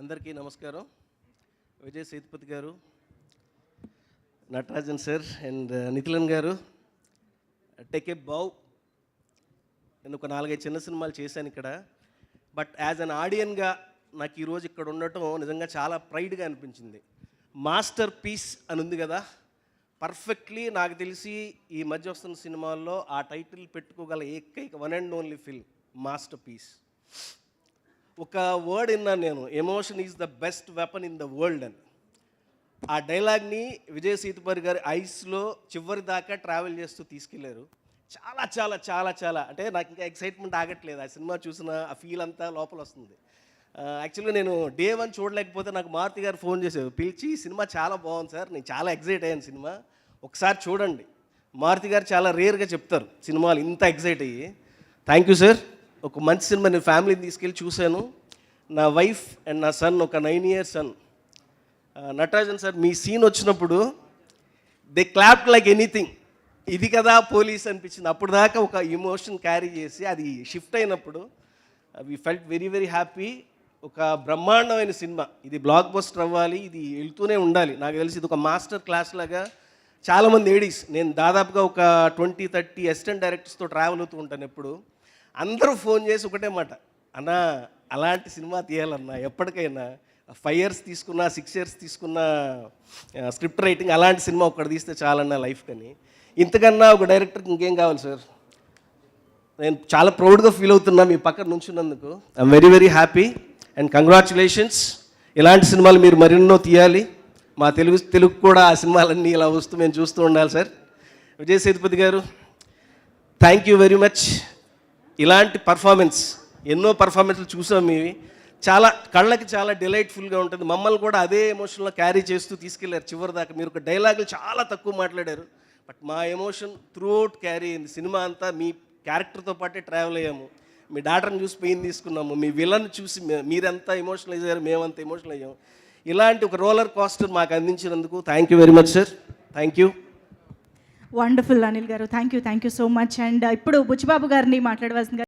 అందరికీ నమస్కారం. విజయ్ సేతుపతి గారు, నటరాజన్ సార్ అండ్ నిఖిలన్ గారు, టేక్ ఏ బౌ. నేను ఒక 4-5 చిన్న సినిమాలు చేశాను ఇక్కడ. బట్ యాజ్ అన్ ఆడియన్గా నాకు ఈరోజు ఇక్కడ ఉండటం నిజంగా చాలా ప్రైడ్గా అనిపించింది. మాస్టర్ పీస్ అని ఉంది కదా, పర్ఫెక్ట్లీ నాకు తెలిసి ఈ మధ్య వస్తున్న సినిమాల్లో ఆ టైటిల్ పెట్టుకోగల ఏకైక one and only film masterpiece. ఒక వర్డ్ విన్నాను నేను, emotion is the best weapon in the world అని. ఆ డైలాగ్ని విజయ్ సేతుపతి గారి ఐస్లో చివరి దాకా ట్రావెల్ చేస్తూ తీసుకెళ్లారు. చాలా చాలా చాలా చాలా అంటే నాకు ఇంకా ఎక్సైట్మెంట్ ఆగట్లేదు. ఆ సినిమా చూసిన ఆ ఫీల్ అంతా లోపల వస్తుంది. యాక్చువల్గా నేను డే 1 చూడలేకపోతే నాకు మారుతి గారు ఫోన్ చేశారు, పిలిచి సినిమా చాలా బాగుంది సార్, నేను చాలా ఎగ్జైట్ అయ్యాను, సినిమా ఒకసారి చూడండి. మారుతి గారు చాలా రేర్గా చెప్తారు సినిమాలు ఇంత ఎగ్జైట్ అయ్యి. Thank you sir. ఒక మంచి సినిమా నేను ఫ్యామిలీని తీసుకెళ్ళి చూశాను. నా వైఫ్ అండ్ నా సన్, ఒక 9 years సన్. నటరాజన్ సార్ మీ సీన్ వచ్చినప్పుడు దే క్లాప్డ్ లైక్ ఎనీథింగ్. ఇది కదా పోలీస్ అనిపించింది. అప్పుడు దాకా ఒక ఎమోషన్ క్యారీ చేసి అది షిఫ్ట్ అయినప్పుడు we felt very very happy. ఒక బ్రహ్మాండమైన సినిమా, ఇది బ్లాక్ బస్టర్ అవ్వాలి, ఇది వెళ్తూనే ఉండాలి. నాకు తెలిసి ఇది ఒక మాస్టర్ క్లాస్ లాగా. చాలామంది ఏడీస్, నేను దాదాపుగా ఒక 20-30 అసిస్టెంట్ డైరెక్టర్స్తో ట్రావెల్ అవుతూ ఉంటాను. ఎప్పుడు అందరూ ఫోన్ చేసి ఒకటే మాట, అన్నా అలాంటి సినిమా తీయాలన్నా, ఎప్పటికైనా 5 years తీసుకున్నా 6 years తీసుకున్న స్క్రిప్ట్ రైటింగ్, అలాంటి సినిమా ఒకటి తీస్తే చాలన్నా లైఫ్ కానీ. ఇంతకన్నా ఒక డైరెక్టర్కి ఇంకేం కావాలి సార్. నేను చాలా ప్రౌడ్గా ఫీల్ అవుతున్నా మీ పక్కన నుంచున్నందుకు. I'm very very happy and congratulations. ఇలాంటి సినిమాలు మీరు మరెన్నో తీయాలి. మా తెలుగు కూడా ఆ సినిమాలన్నీ ఇలా వస్తూ మేము చూస్తూ ఉండాలి సార్. విజయ్ సేతుపతి గారు, థ్యాంక్ యూ వెరీ మచ్. ఇలాంటి పర్ఫార్మెన్స్ ఎన్నో పర్ఫార్మెన్స్లు చూసాం మీవి, చాలా కళ్ళకి చాలా డిలైట్ఫుల్గా ఉంటుంది. మమ్మల్ని కూడా అదే ఎమోషన్లో క్యారీ చేస్తూ తీసుకెళ్లారు చివరి దాకా. మీరు ఒక డైలాగులు చాలా తక్కువ మాట్లాడారు, బట్ మా ఎమోషన్ త్రూఅవుట్ క్యారీ అయింది. సినిమా అంతా మీ క్యారెక్టర్తో పాటే ట్రావెల్ అయ్యాము. మీ డాటర్ని చూసి పెయిన్ తీసుకున్నాము, మీ విలన్ చూసి మీరంతా ఎమోషనల్ అయ్యారు, మేమంతా ఎమోషనల్ అయ్యాము. ఇలాంటి ఒక రోలర్ కోస్టర్ మాకు అందించినందుకు thank you very much sir. Thank you. Wonderful Anil గారు, thank you so much. And ఇప్పుడు బుచ్చిబాబు గారిని మాట్లాడవలసిందిగా